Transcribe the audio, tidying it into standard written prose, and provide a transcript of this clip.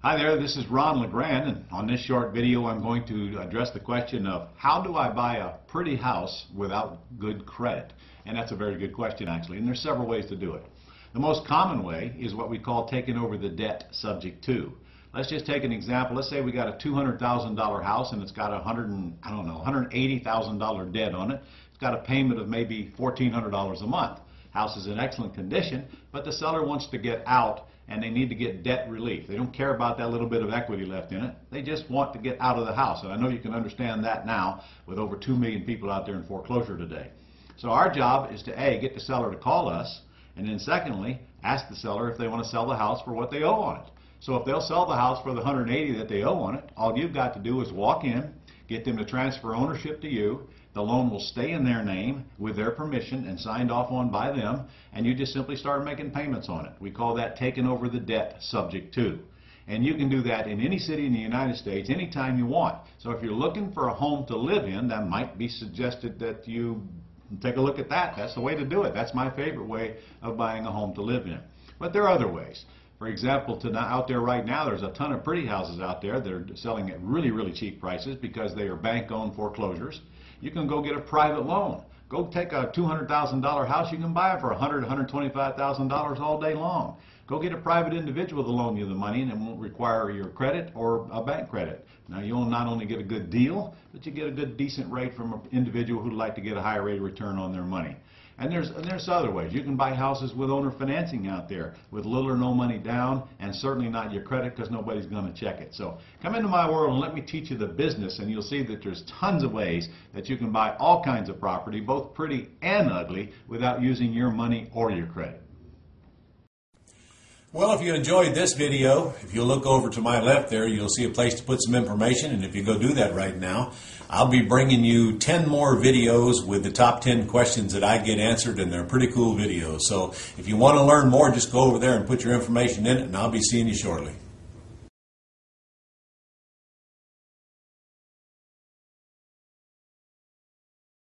Hi there, this is Ron LeGr, and on this short video I'm going to address the question of how do I buy a pretty house without good credit? And that's a very good question actually, and there's several ways to do it. The most common way is what we call taking over the debt subject to. Let's just take an example. Let's say we got a $200,000 house and it's got $180,000 debt on it. It's got a payment of maybe $1,400 a month. House is in excellent condition, but the seller wants to get out and they need to get debt relief. They don't care about that little bit of equity left in it. They just want to get out of the house. And I know you can understand that now with over 2 million people out there in foreclosure today. So our job is to A, get the seller to call us, and then secondly, ask the seller if they want to sell the house for what they owe on it. So if they'll sell the house for the $180,000 that they owe on it, all you've got to do is walk in, get them to transfer ownership to you. The loan will stay in their name with their permission and signed off on by them, and you just simply start making payments on it. We call that taking over the debt subject to. And you can do that in any city in the United States anytime you want. So if you're looking for a home to live in, that might be suggested that you take a look at that. That's the way to do it. That's my favorite way of buying a home to live in. But there are other ways. For example, out there right now, there's a ton of pretty houses out there that are selling at really, really cheap prices because they are bank-owned foreclosures. You can go get a private loan. Go take a $200,000 house. You can buy it for $100,000, $125,000 all day long. Go get a private individual to loan you the money, and it won't require your credit or a bank credit. Now, you'll not only get a good deal, but you get a good, decent rate from an individual who'd like to get a higher rate of return on their money. And there's other ways. You can buy houses with owner financing out there with little or no money down, and certainly not your credit because nobody's going to check it. So come into my world and let me teach you the business, and you'll see that there's tons of ways that you can buy all kinds of property, both pretty and ugly, without using your money or your credit. Well, if you enjoyed this video, if you look over to my left there, you'll see a place to put some information, and if you go do that right now, I'll be bringing you 10 more videos with the top 10 questions that I get answered, and they're pretty cool videos. So if you want to learn more, just go over there and put your information in it, and I'll be seeing you shortly.